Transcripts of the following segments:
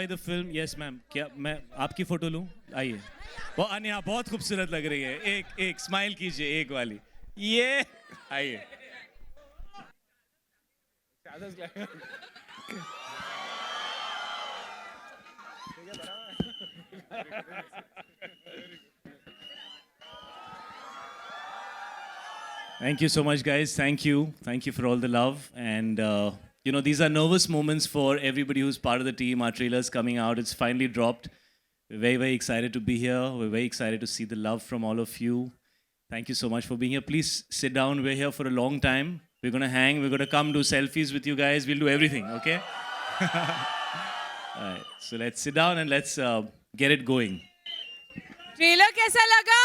The film yes ma'am क्या मैं आपकी फोटो लूं आइए वो अनिया बहुत खूबसूरत लग रही है एक एक स्माइल कीजिए एक वाली ये आइए Thank you so much, guys. Thank you. Thank you for all the love. And, these are nervous moments for everybody who's part of the team. Our trailer's coming out. It's finally dropped. We're very, very excited to be here. We're very excited to see the love from all of you. Thank you so much for being here. Please sit down. We're here for a long time. We're going to hang. We're going to come do selfies with you guys. We'll do everything, okay? All right. So let's sit down and let's get it going. Trailer कैसा लगा?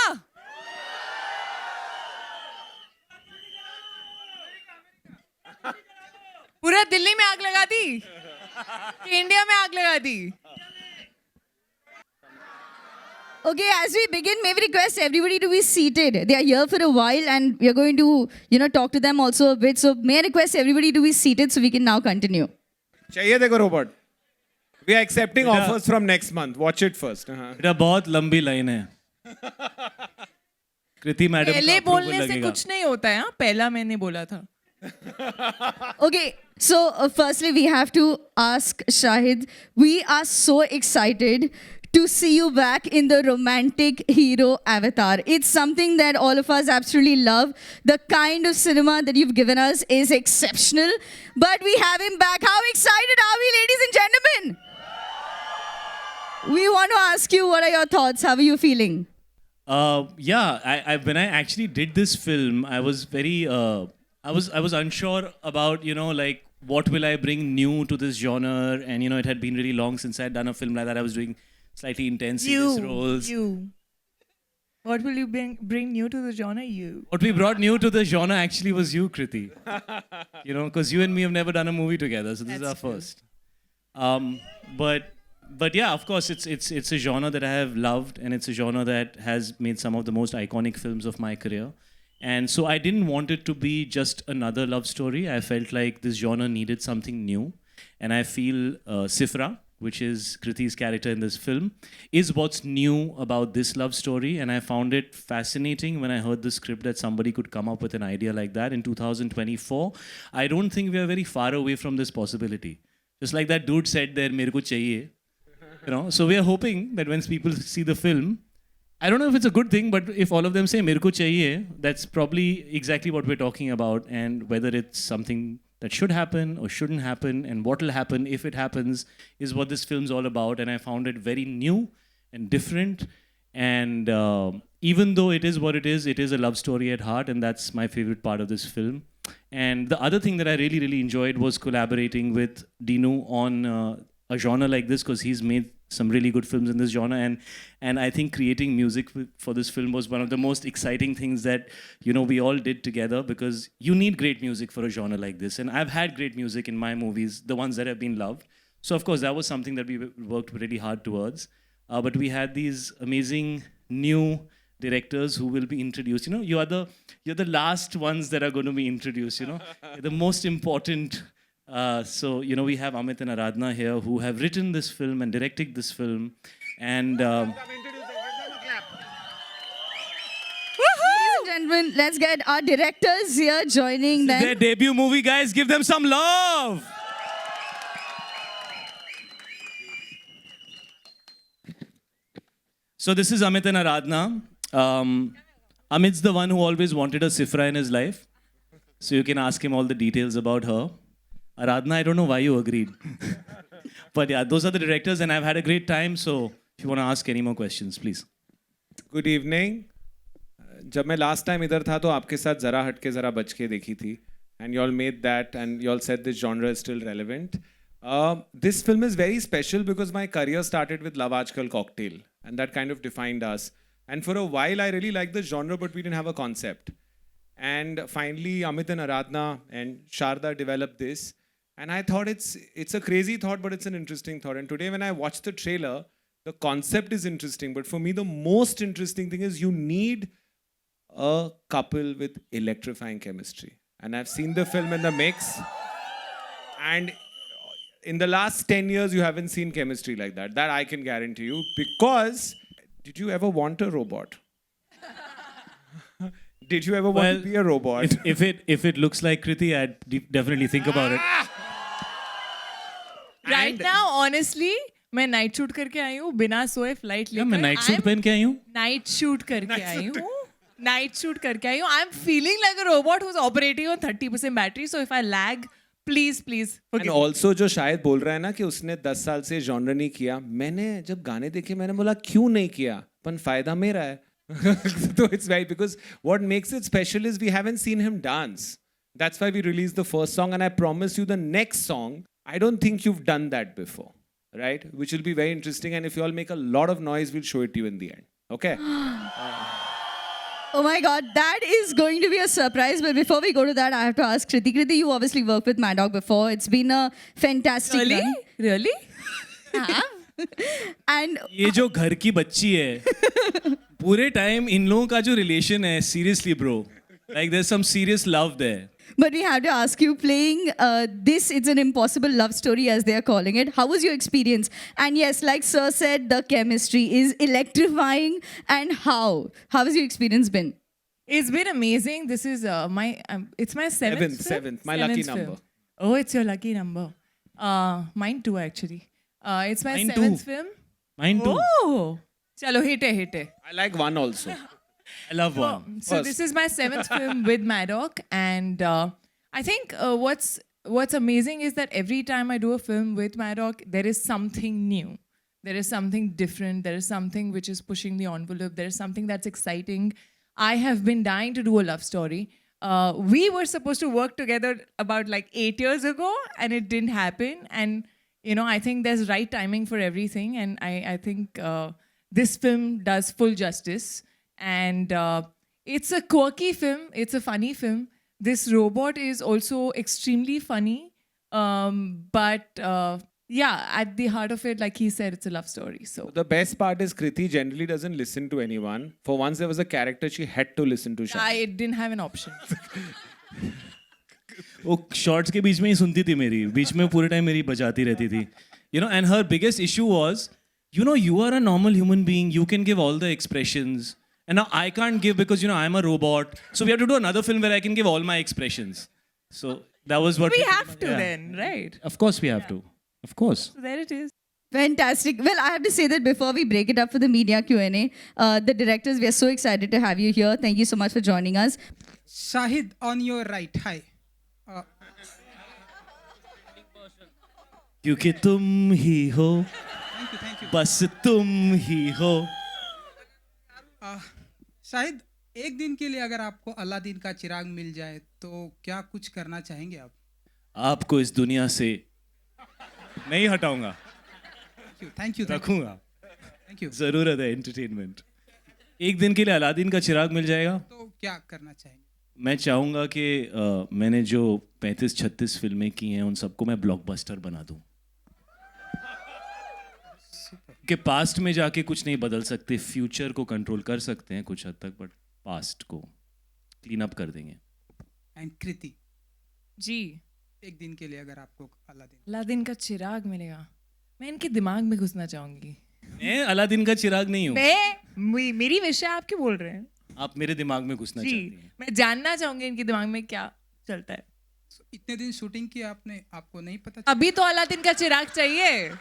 पूरा दिल्ली में आग लगा दी कि India में आग लगा दी? Okay, as we begin, may we request everybody to be seated. They are here for a while and we are going to, talk to them also a bit. So may I request everybody to be seated so we can now continue. चाहिए देखो robot. We are accepting offers from next month. Watch it first. बेटा बहुत लंबी line है. कृति madam पहले बोलने से कुछ नहीं होता है. पहला मैंने बोला था. Okay, so firstly we have to ask Shahid. We are so excited to see you back in the romantic hero avatar. It's something that all of us absolutely love. The kind of cinema that you've given us is exceptional. But we have him back. How excited are we, ladies and gentlemen? We want to ask you, what are your thoughts? How are you feeling? I when I actually did this film, I was very, I was unsure about, like what will I bring new to this genre, and it had been really long since I had done a film like that. I was doing slightly intense serious roles. What will you bring new to the genre? You. What we brought new to the genre actually was you, Kriti. Because you and me have never done a movie together, so this is our first. But yeah, of course, it's a genre that I have loved, and it's a genre that has made some of the most iconic films of my career. And so I didn't want it to be just another love story. I felt like this genre needed something new. And I feel Sifra, which is Kriti's character in this film, is what's new about this love story. And I found it fascinating when I heard the script that somebody could come up with an idea like that in 2024. I don't think we are very far away from this possibility. Just like that dude said there, "Mere ko chahiye." So we are hoping that when people see the film, I don't know if it's a good thing, but if all of them say "Mere ko chahiye," that's probably exactly what we're talking about, and whether it's something that should happen or shouldn't happen, and what will happen if it happens, is what this film's all about. And I found it very new and different. And even though it is what it is a love story at heart, and that's my favorite part of this film. And the other thing that I really, really enjoyed was collaborating with Dinu on a genre like this, because he's made some really good films in this genre, and I think creating music for this film was one of the most exciting things that we all did together, because you need great music for a genre like this, and I've had great music in my movies, the ones that have been loved. So of course that was something that we worked really hard towards, but we had these amazing new directors who will be introduced. You're the last ones that are going to be introduced. The most important. So we have Amit and ANURADHA here, who have written this film and directed this film, and Ladies and gentlemen, let's get our directors here joining them. Their debut movie, guys. Give them some love. So this is Amit and ANURADHA. Amit's the one who always wanted a Sifra in his life, so you can ask him all the details about her. ANURADHA, I don't know why you agreed. But yeah, those are the directors, and I've had a great time. So if you want to ask any more questions, please. Good evening. जब मैं last time इधर था तो आपके साथ जरा हटके जरा बच के देखी थी, and you all made that, and you all said this genre is still relevant. This film is very special because my career started with Love Aajkal Cocktail, and that kind of defined us. And for a while, I really liked the genre, but we didn't have a concept. And finally, Amit and ANURADHA and Sharda developed this. And I thought it's a crazy thought, but it's an interesting thought. And today when I watched the trailer, the concept is interesting. But for me, the most interesting thing is you need a couple with electrifying chemistry. And I've seen the film in the mix. And in the last 10 years, you haven't seen chemistry like that. That I can guarantee you. Because, did you ever want a robot? Did you ever want to be a robot? If it looks like Kriti, I'd definitely think about it. Right now, honestly, मैं night shoot करके आई हूँ बिना सोए flight लेकर. मैं night suit पहन के आई हूँ. नाइट शूट करके आई हूँ. नाइट शूट करके आई हूँ. I am feeling like a robot who's operating on 30% battery. So if I lag, please And also जो शायद बोल रहा है ना कि उसने 10 साल से जॉनर नहीं किया. मैंने जब गाने देखे मैंने बोला क्यों नहीं किया. पर फायदा मेरा है. So it's right because what makes it special is we haven't seen him dance. That's why we released the first song, and I promise you the next song, I don't think you've done that before, right? Which will be very interesting, and if you all make a lot of noise, we'll show it to you in the end. Okay? Oh my God, that is going to be a surprise. But before we go to that, I have to ask Kriti. Kriti, you obviously worked with Mad Dog before. It's been a fantastic run. Really? And ये जो घर की बच्ची है, पूरे time in लोगों का जो रिलेशन है, seriously bro, like there's some serious love there. but we have to ask you, playing this, it's an impossible love story as they are calling it. How was your experience? And yes, like Sir said, the chemistry is electrifying. And how has your experience been? It's been amazing. This is it's my seventh my lucky number. Film. Oh, it's your lucky number. Mine too, actually. It's my Mine seventh too. film. Mine too. Oh, chalo, hit it. I like one also. I love one. So this is my seventh film with Mad Dog, and I think what's amazing is that every time I do a film with Mad Dog, there is something new. There is something different. There is something which is pushing the envelope. There is something that's exciting. I have been dying to do a love story. We were supposed to work together about like 8 years ago, and it didn't happen. And you know, I think there's right timing for everything, and I think this film does full justice. And it's a quirky film. It's a funny film. This robot is also extremely funny. But yeah, at the heart of it, like he said, it's a love story. So The best part is Kriti generally doesn't listen to anyone. For once there was a character she had to listen to. I didn't have an option. वो shorts के बीच में ही सुनती थी मेरी, बीच में पूरे time मेरी बजाती रहती थी. You know, and her biggest issue was, you know, you are a normal human being. You can give all the expressions. And now I can't give because, you know, I'm a robot. So we have to do another film where I can give all my expressions. So that was what We have to then, right? Of course we have to. Of course. So there it is. Fantastic. Well, I have to say that before we break it up for the media Q&A, the directors, we are so excited to have you here. Thank you so much for joining us. Shahid, on your right. Hi. क्योंकि तुम ही हो, Thank you. बस तुम ही हो. शाहिद, एक दिन के लिए अगर आपको अलादीन का चिराग मिल जाए तो क्या कुछ करना चाहेंगे आप? आपको इस दुनिया से नहीं हटाऊंगा, Thank you. रखूंगा. Thank you. जरूरत है एंटरटेनमेंट. एक दिन के लिए अलादीन का चिराग मिल जाएगा. तो क्या करना चाहेंगे? मैं चाहूंगा कि मैंने जो 35-36 फिल्में की हैं उन सबको मैं ब्लॉकबस्टर बना दूं. कि पास्ट में जाके कुछ नहीं बदल सकते, फ्यूचर को कंट्रोल कर सकते हैं कुछ हद तक, बट पास्ट को क्लीन अप कर देंगे. एंड कृति, जी, एक दिन के लिए अगर आपको अलादीन का चिराग मिलेगा, मैं इनके दिमाग में घुसना चाहूंगी. मैं अलादीन का चिराग नहीं हूँ. मेरी विषय आप क्यों बोल रहे हैं? आप मेरे दिमाग में घुसना चाहती हैं. मैं जानना चाहूंगी इनके दिमाग में क्या चलता है. इतने दिन शूटिंग की आपने, आपको नहीं पता? अभी तो अलादीन का चिराग चाहिए.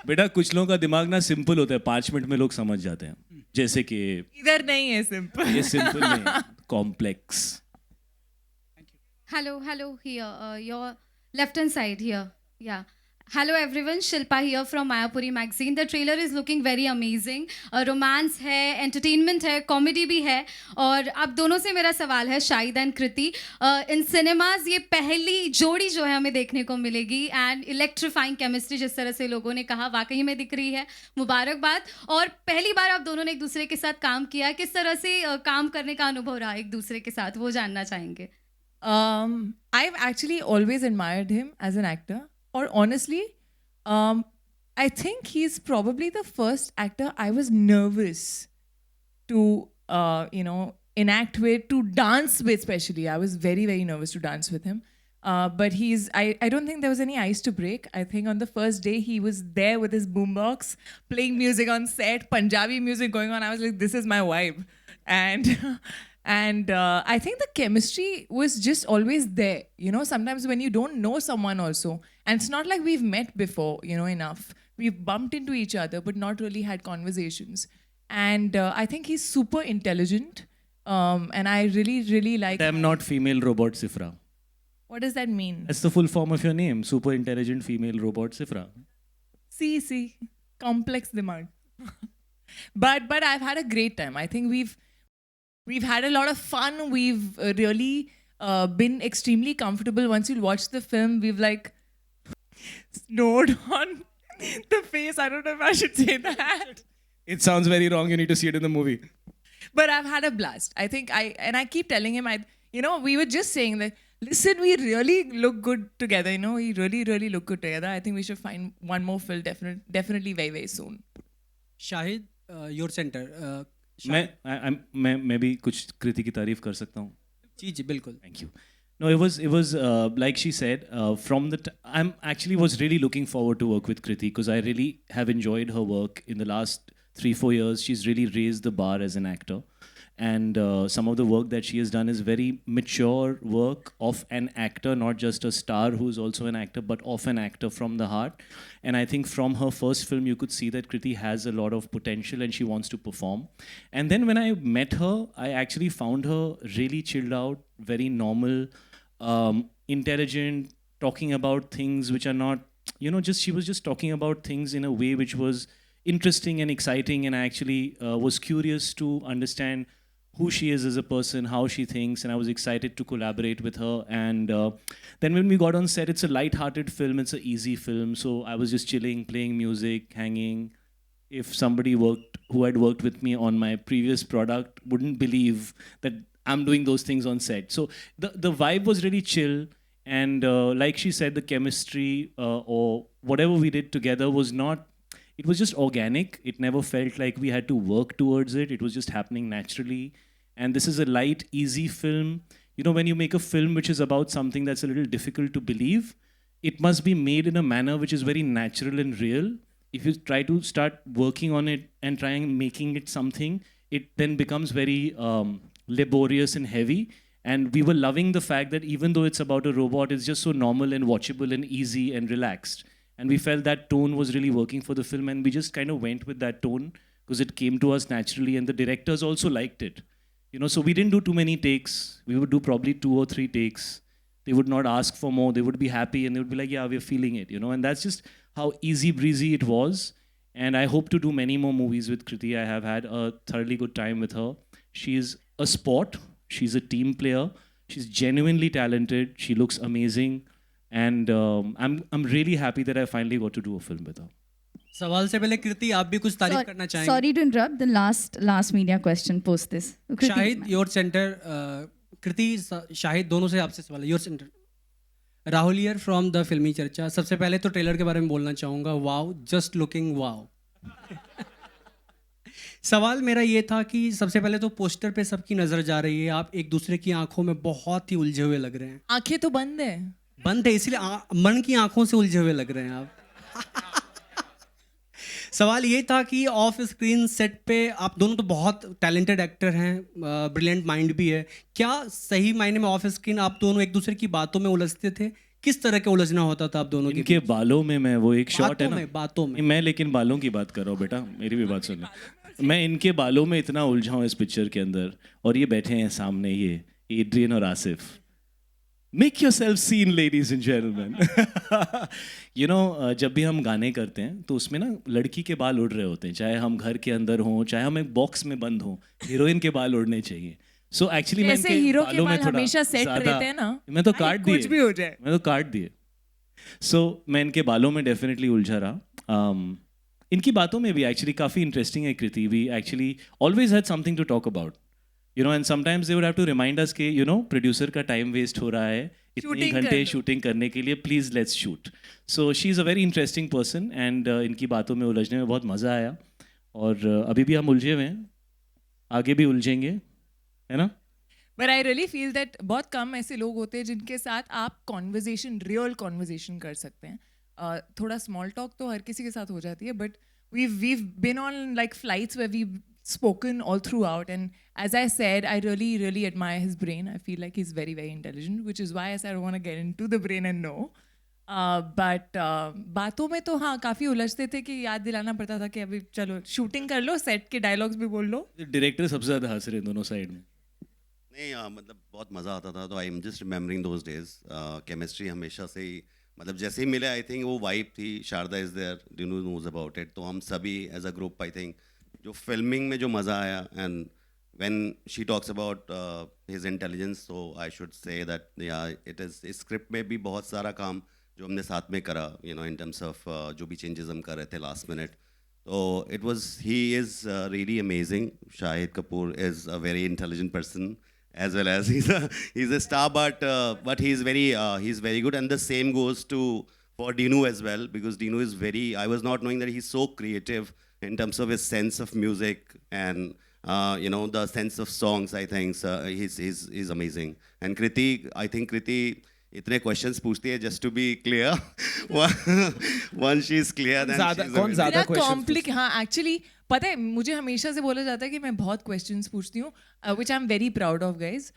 बेटा कुछ लोगों का दिमाग ना सिंपल होता है, 5 मिनट में लोग समझ जाते हैं. जैसे कि इधर नहीं है सिंपल. ये सिंपल नहीं, complex. Hello, here, your left hand side here. Yeah. Hello everyone, Shilpa here from Mayapuri magazine. The trailer is looking very amazing. Romance है, entertainment है, comedy भी है. और आप दोनों से मेरा सवाल है, Shahid and Kriti, in cinemas ये पहली जोड़ी जो है हमें देखने को मिलेगी. एंड इलेक्ट्रीफाइंग केमिस्ट्री जिस तरह से लोगों ने कहा वाकई में दिख रही है, मुबारकबाद. और पहली बार आप दोनों ने एक दूसरे के साथ काम किया, किस तरह से काम करने का अनुभव रहा एक दूसरे के साथ, वो जानना चाहेंगे. I've actually always admired him as an actor. Or honestly, I think he's probably the first actor I was nervous to, enact with, to dance with especially. I was very, very nervous to dance with him. But I don't think there was any ice to break. I think on the first day he was there with his boombox, playing music on set, Punjabi music going on. I was like, this is my vibe. And I think the chemistry was just always there. You know, sometimes when you don't know someone also, and it's not like we've met before, you know, enough. We've bumped into each other, but not really had conversations. And I think he's super intelligent. And I really, really like... I'm not female robot Sifra. What does that mean? That's the full form of your name. Super intelligent female robot Sifra. See. Complex demand. But I've had a great time. I think we've had a lot of fun. We've really been extremely comfortable. Once you watch the film, we've like snowed on the face. I don't know if I should say that. It sounds very wrong. You need to see it in the movie. But I've had a blast. I think I keep telling him, we were just saying that, listen, we really look good together. You know, we really, really look good together. I think we should find one more film definitely very, very soon. Shahid, your center. मैं भी कुछ कृति की तारीफ कर सकता हूँ. जी बिल्कुल. Thank you. No, it was like she said, I'm actually was really looking forward to work with Kriti because I really have enjoyed her work in the last 3-4 years. She's really raised the bar as an actor. And some of the work that she has done is very mature work of an actor, not just a star who's also an actor, but of an actor from the heart. And I think from her first film, you could see that Kriti has a lot of potential and she wants to perform. And then when I met her, I actually found her really chilled out, very normal, intelligent, talking about things which are not, she was just talking about things in a way which was interesting and exciting. And I actually was curious to understand who she is as a person, how she thinks, and I was excited to collaborate with her. And then when we got on set, it's a light-hearted film, it's an easy film, so I was just chilling, playing music, hanging. If somebody who had worked with me on my previous product wouldn't believe that I'm doing those things on set. So the vibe was really chill, and like she said, the chemistry or whatever we did together was not, it was just organic. It never felt like we had to work towards it. It was just happening naturally. And this is a light, easy film. You know, when you make a film which is about something that's a little difficult to believe, it must be made in a manner which is very natural and real. If you try to start working on it and trying making it something, it then becomes very laborious and heavy. And we were loving the fact that even though it's about a robot, it's just so normal and watchable and easy and relaxed. And we felt that tone was really working for the film, and we just kind of went with that tone because it came to us naturally, and the directors also liked it. So we didn't do too many takes. We would do probably 2 or 3 takes. They would not ask for more. They would be happy, and they would be like, yeah, we're feeling it, And that's just how easy breezy it was. And I hope to do many more movies with Kriti. I have had a thoroughly good time with her. She's a sport. She's a team player. She's genuinely talented. She looks amazing. And I'm really happy that I finally got to do a film with her. सवाल से पहले कृति आप भी कुछ तारीफ करना चाहेंगे? Sorry to interrupt. The last media question post this. Shahid, your center. कृति, शाहिद दोनों से आपसे सवाल है. Your center. Rahul here from the फिल्मी चर्चा. सबसे पहले तो ट्रेलर के बारे में बोलना चाहूँगा. Wow, just looking wow. सवाल मेरा ये था कि सबसे पहले तो पोस्टर पे सबकी नजर जा रही है. आप एक दूसरे की आंखों में बहुत ही उलझे हुए लग रहे हैं. आंखें तो बंद है. बंद है, इसलिए मन की आंखों से उलझे हुए लग रहे हैं आप. सवाल ये था कि ऑफ स्क्रीन सेट पे आप दोनों तो बहुत टैलेंटेड एक्टर हैं, ब्रिलियंट माइंड भी है. क्या सही मायने में ऑफ स्क्रीन आप दोनों एक दूसरे की बातों में उलझते थे? किस तरह के उलझना होता था आप दोनों के? इनके बालों में मैं वो एक शॉट है ना, बातों में मैं लेकिन बालों की बात कर रहा हूँ बेटा, मेरी भी बात सुन. मैं इनके बालों में इतना उलझा हूँ इस पिक्चर के अंदर, और ये बैठे हैं सामने, ये एड्रियन और Asif. Make yourself seen, ladies and gentlemen. जब भी हम गाने करते हैं तो उसमें ना लड़की के बाल उड़ रहे होते हैं, चाहे हम घर के अंदर हों, चाहे हम एक बॉक्स में बंद हों, हीरोइन के बाल उड़ने चाहिए. सो एक्चुअली मैं इनके हीरो के बालों में बाल थोड़ा हमेशा सेट ज़्यादा, रहते हैं ना, मैं तो काट दिए, कुछ भी हो जाए, मैं तो काट दिए. सो मैं इनके बालों में डेफिनेटली उलझा रहा. इनकी बातों में भी एक्चुअली काफ़ी इंटरेस्टिंग है Kriti. We actually always had something to talk about, and sometimes they would have to remind us के प्रोड्यूसर का टाइम वेस्ट हो रहा है इतने घंटे शूटिंग करने के लिए, please let's shoot. So she is a very interesting person, and इनकी बातों में उलझने में बहुत मज़ा आया. और अभी भी हम उलझे हुए हैं, आगे भी उलझेंगे, है ना? But I really feel that बहुत कम ऐसे लोग होते हैं जिनके साथ आप real conversation कर सकते हैं. थोड़ा small talk तो हर किसी के साथ हो जाती है, but we've been on like flights where we've spoken all throughout, and as I said, I really admire his brain. I feel like he's very intelligent, which is why I said I don't want to get into the brain and know. But बातों में तो हाँ काफ़ी उलझते थे कि याद दिलाना पड़ता था कि अभी चलो शूटिंग कर लो, सेट के डायलॉग्स भी बोल लो. डायरेक्टर सबसे ज़्यादा हंस रहे हैं दोनों साइड में. नहीं मतलब बहुत मज़ा आता था. तो I am just remembering those days. Chemistry हमेशा से ही मतलब जैसे ही मिले आई थिंक वो वाइब थी. Sharda is there, Dinu knows about it. तो हम सभी as a group I think जो फिल्मिंग में जो मज़ा आया, and when she talks about his intelligence, so I should say that yeah, it is script में भी बहुत सारा काम जो हमने साथ में करा, you know, in terms of जो भी changes हम कर रहे थे last minute. So he is really amazing. Shahid Kapoor is a very intelligent person, as well as he's a star, but he's very good. And the same goes for Dinu as well, because Dinu is I was not knowing that he's so creative in terms of his sense of music and you know, the sense of songs. I think he's amazing. And Kriti, I think Kriti इतने questions पूछती है just to be clear. Once she's clear, then कौन ज़्यादा questions? हाँ actually पता है मुझे हमेशा से बोला जाता है कि मैं बहुत questions पूछती हूँ, which I'm very proud of, guys.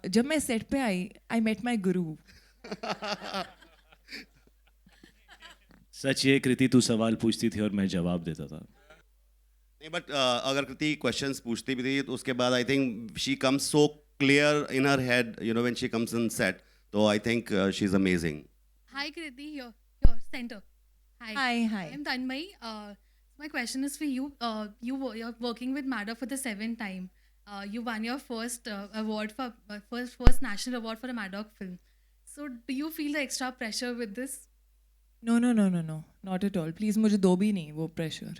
जब मैं set पे आई, I met my guru. सच ये कृति तू सवाल पूछती थी और मैं जवाब देता था. नहीं बट अगर कृति क्वेश्चंस पूछती भी थी तो उसके बाद I think she comes so clear in her head, you know, when she comes in set. तो I think she is amazing. Hi Kriti, your center. Hi. I'm Tanmay. My question is for you. You're working with Maddox for the 7th time. You won your first award for first national award for a Maddox film. So do you feel the extra pressure with this? No, not at all. Please मुझे दो भी नहीं वो pressure.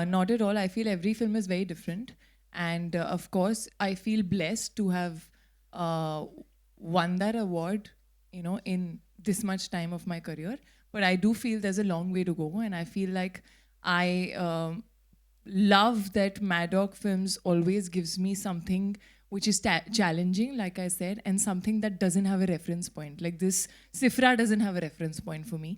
Not at all. I feel every film is very different, and of course I feel blessed to have won that award, you know, in this much time of my career. But I do feel there's a long way to go, and I feel like I love that Maddox Films always gives me something which is challenging, like I said, and something that doesn't have a reference point. Like this, Sifra doesn't have a reference point for me.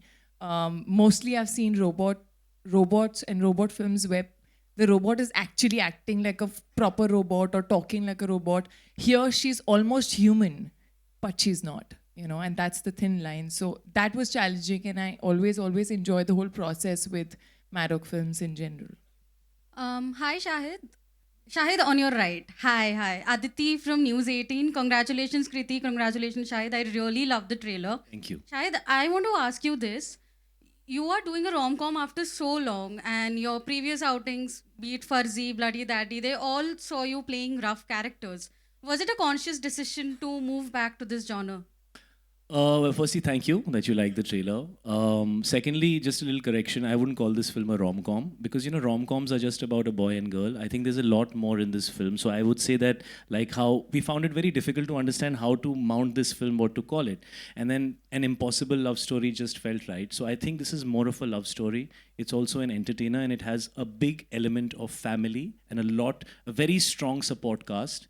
Mostly I've seen robots and robot films where the robot is actually acting like a proper robot or talking like a robot. Here she's almost human, but she's not, you know, and that's the thin line. So that was challenging, and I always enjoy the whole process with Maddox Films in general. Hi Shahid. Shahid, on your right. Hi. Aditi from News 18. Congratulations Kriti, congratulations Shahid. I really love the trailer. Thank you. Shahid, I want to ask you this. You are doing a rom-com after so long, and your previous outings, be it Farzi, Bloody Daddy, they all saw you playing rough characters. Was it a conscious decision to move back to this genre? Well, firstly, thank you that you like the trailer. Secondly, just a little correction. I wouldn't call this film a rom-com because, you know, rom-coms are just about a boy and girl. I think there's a lot more in this film. So I would say that, like how we found it very difficult to understand how to mount this film, what to call it. And then an impossible love story just felt right. So I think this is more of a love story. It's also an entertainer, and it has a big element of family and a very strong support cast.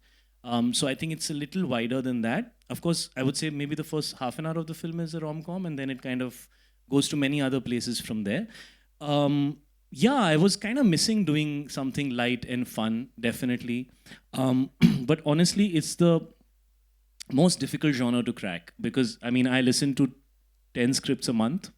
So I think it's a little wider than that. Of course, I would say maybe the first half an hour of the film is a rom-com, and then it kind of goes to many other places from there. Yeah, I was kind of missing doing something light and fun, definitely. But honestly, it's the most difficult genre to crack because, I mean, I listen to 10 scripts a month,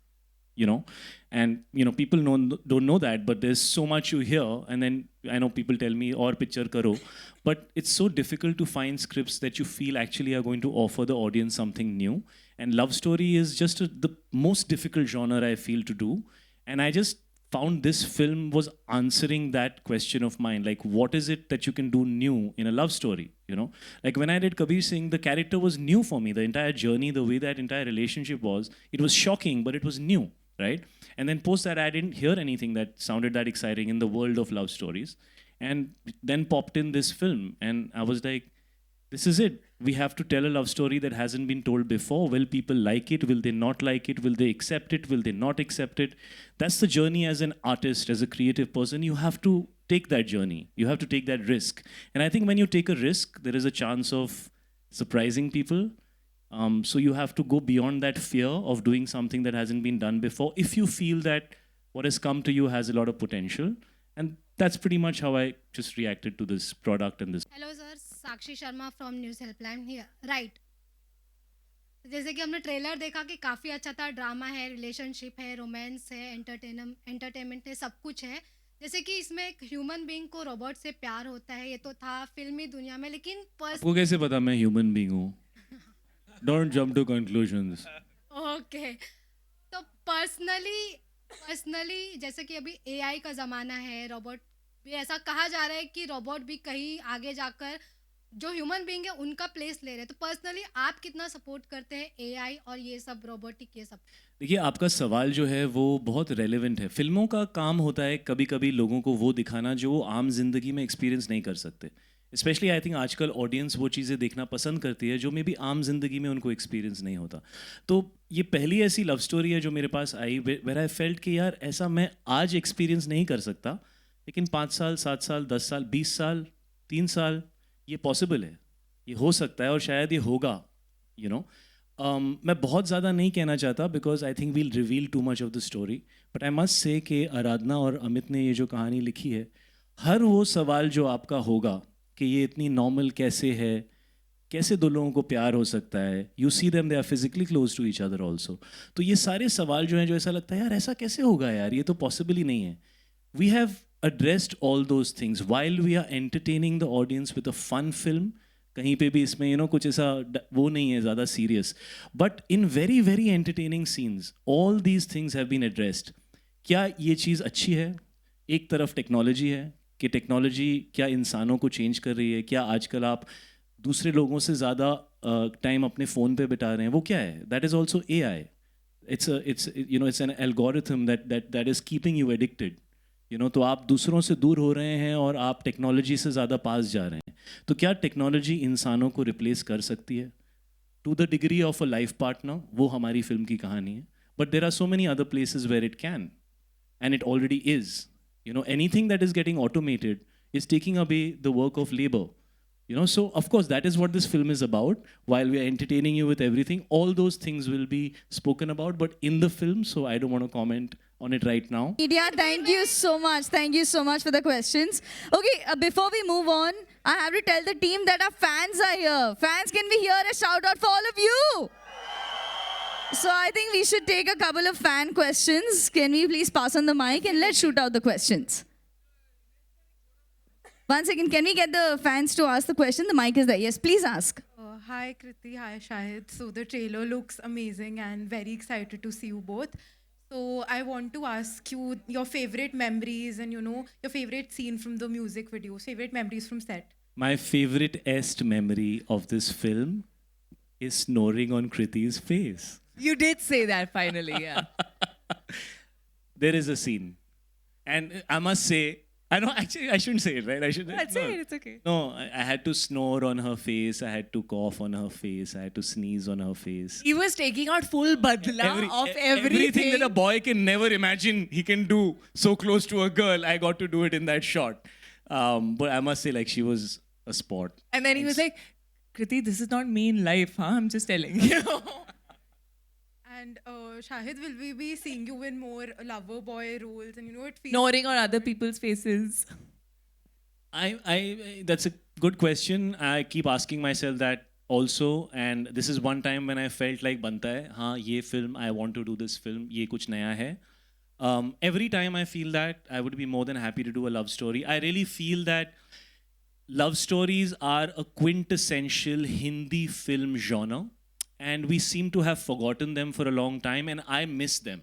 you know, and, you know, people don't know that, but there's so much you hear, and then I know people tell me, or picture karo, but it's so difficult to find scripts that you feel actually are going to offer the audience something new. And love story is just the most difficult genre I feel to do. And I just found this film was answering that question of mine. Like, what is it that you can do new in a love story? You know, like when I did Kabir Singh, the character was new for me. The entire journey, the way that entire relationship was, it was shocking, but it was new, right? And then post that, I didn't hear anything that sounded that exciting in the world of love stories. And then popped in this film, and I was like, this is it. We have to tell a love story that hasn't been told before. Will people like it? Will they not like it? Will they accept it? Will they not accept it? That's the journey as an artist, as a creative person. You have to take that journey. You have to take that risk. And I think when you take a risk, there is a chance of surprising people. So you have to go beyond that fear of doing something that hasn't been done before if you feel that what has come to you has a lot of potential. And that's pretty much how I just reacted to this product and this. Hello sir, Sakshi Sharma from news helpline here right. जैसे कि हमने trailer देखा कि काफ़ी अच्छा था, drama है, relationship है, रोमांस है, एंटरटेनमेंट है, सब कुछ है। जैसे कि इसमें एक ह्यूमन बीइंग को रोबोट से प्यार होता है, ये तो था फिल्मी दुनिया में, लेकिन आपको कैसे पता मैं ह्यूमन बीइंग हूँ? Don't jump to conclusions. Okay, तो पर्सनली जैसे कि अभी एआई का ज़माना है, रोबोट भी ऐसा कहा जा रहा है कि रोबोट भी कहीं आगे जाकर जो ह्यूमन बीइंग है उनका प्लेस ले रहे हैं, तो पर्सनली आप कितना सपोर्ट करते हैं एआई और ये सब रोबोटिक ये सब? देखिए, आपका सवाल जो है वो बहुत रेलेवेंट है। फिल्मों का काम होता है कभी कभी लोगों को वो दिखाना जो वो आम जिंदगी में एक्सपीरियंस नहीं कर सकते। स्पेशली आई थिंक आजकल ऑडियंस वो चीज़ें देखना पसंद करती है जो मे बी आम जिंदगी में उनको एक्सपीरियंस नहीं होता। तो ये पहली ऐसी लव स्टोरी है जो मेरे पास आई वेयर आई फेल्ट कि यार ऐसा मैं आज एक्सपीरियंस नहीं कर सकता, लेकिन 5 साल 7 साल 10 साल 20 साल 3 साल ये पॉसिबल है, ये हो सकता है और शायद ये होगा, यू नो। मैं बहुत ज़्यादा नहीं कहना चाहता because I think we'll reveal too much of the story, but I must say कि आराधना और अमित ने ये जो कहानी लिखी है, हर वो सवाल जो आपका होगा कि ये इतनी नॉर्मल कैसे है, कैसे दो लोगों को प्यार हो सकता है, you see them they are physically close to each other also, तो ये सारे सवाल जो हैं जो ऐसा लगता है यार ऐसा कैसे होगा यार, ये तो पॉसिबल ही नहीं है। We have addressed all those things while we are entertaining the audience with a fun film. कहीं पे भी इसमें कुछ ऐसा वो नहीं है ज़्यादा serious, but in very very entertaining scenes all these things have been addressed. क्या ये चीज़ अच्छी है? एक तरफ टेक्नोलॉजी है कि टेक्नोलॉजी क्या इंसानों को चेंज कर रही है, क्या आजकल आप दूसरे लोगों से ज़्यादा टाइम अपने फ़ोन पे बिता रहे हैं, वो क्या है? That is also AI. It's an algorithm that is keeping you addicted. तो आप दूसरों से दूर हो रहे हैं और आप टेक्नोलॉजी से ज़्यादा पास जा रहे हैं। तो क्या टेक्नोलॉजी इंसानों को रिप्लेस कर सकती है? To the degree of a life partner, वो हमारी फिल्म की कहानी है, but there are so many other places where it can and it already is. Anything that is getting automated is taking away the work of labour. So of course that is what this film is about. While we are entertaining you with everything, all those things will be spoken about, but in the film, so I don't want to comment on it right now. Media, thank you so much. Thank you so much for the questions. Okay, before we move on, I have to tell the team that our fans are here. Fans, can we hear a shout out for all of you? So I think we should take a couple of fan questions. Can we please pass on the mic and let's shoot out the questions. One second, can we get the fans to ask the question? The mic is there. Yes, please ask. Hi Kriti, hi Shahid. So the trailer looks amazing and very excited to see you both. So I want to ask you your favorite memories and your favorite scene from the music video, favorite memories from set. My favorite memory of this film is snoring on Kriti's face. You did say that finally, yeah. There is a scene, and I must say, I know actually I shouldn't say it, right? I should. That's no. it. It's okay. No, I had to snore on her face. I had to cough on her face. I had to sneeze on her face. He was taking out full badla of everything. Everything that a boy can never imagine he can do so close to a girl, I got to do it in that shot. But I must say, like, she was a sport. And then he was like, Kriti, this is not me in life, huh? I'm just telling you. And Shahid, will we be seeing you in more lover boy roles? And it feels snoring on other people's faces. That's a good question. I keep asking myself that also, and this is one time when I felt like banta hai, हाँ ये film, I want to do this film, ये कुछ नया है. Every time I feel that, I would be more than happy to do a love story. I really feel that love stories are a quintessential Hindi film genre. And we seem to have forgotten them for a long time, and I miss them.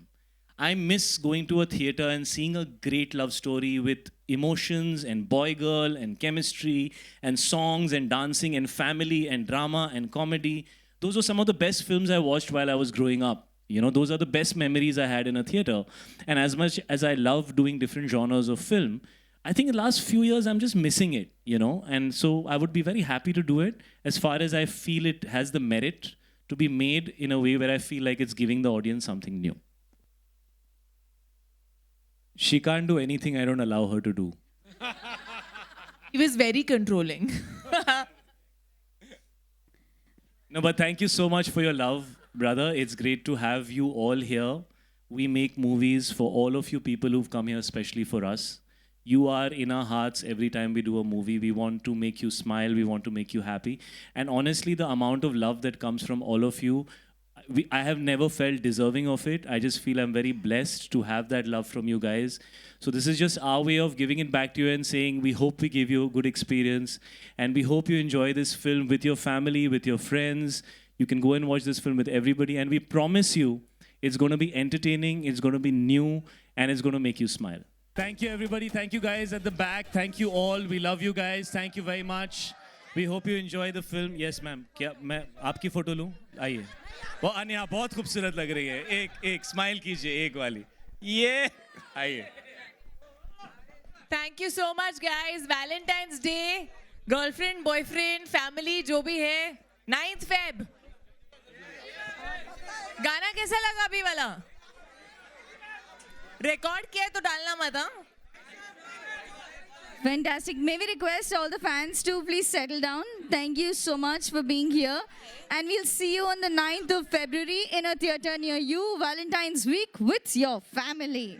I miss going to a theater and seeing a great love story with emotions and boy-girl and chemistry and songs and dancing and family and drama and comedy. Those were some of the best films I watched while I was growing up. Those are the best memories I had in a theater. And as much as I love doing different genres of film, I think in the last few years, I'm just missing it, And so I would be very happy to do it as far as I feel it has the merit to be made in a way where I feel like it's giving the audience something new. She can't do anything I don't allow her to do. He was very controlling. No, but thank you so much for your love, brother. It's great to have you all here. We make movies for all of you people who've come here, especially for us. You are in our hearts every time we do a movie. We want to make you smile. We want to make you happy. And honestly, the amount of love that comes from all of you, I have never felt deserving of it. I just feel I'm very blessed to have that love from you guys. So this is just our way of giving it back to you and saying we hope we give you a good experience. And we hope you enjoy this film with your family, with your friends. You can go and watch this film with everybody. And we promise you it's going to be entertaining, it's going to be new, and it's going to make you smile. Thank you, everybody. Thank you, guys at the back. Thank you all. We love you guys. Thank you very much. We hope you enjoy the film. Yes, ma'am. क्या मैं आपकी photo लूँ? आइए. वो अनिया बहुत खूबसूरत लग रही है. एक स्माइल कीजिए, एक वाली. ये आइए. Thank you so much, guys. Valentine's Day, girlfriend, boyfriend, family, जो भी है. 9th Feb. गाना कैसा लगा अभी वाला? रिकॉर्ड किया है तो डालना मत हाँ? Fantastic. May we request all the fans to please settle down. Thank you so much for being here. And we'll see you on the 9th of February in a theatre near you, Valentine's week with your family.